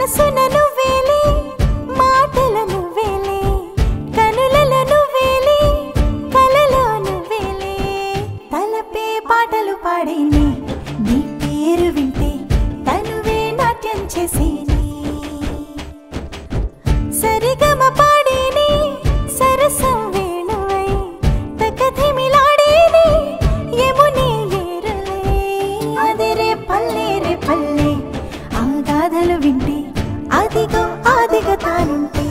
మనసున నువ్వేలే మాటల నువ్వేలే కనులలో నువ్వేలే కలలో నువ్వేలే తలపే పాటలు పాడేనే నీ పేరు వింటే తనువే నాట్యం చేసేనే సరిగమ పాడేనే సరసం వేణువై తకధిమిలాడేనే యమునే ఏరులే అదిరే పల్లె ఆ గాథలు వింటే అదిగో తానుంటే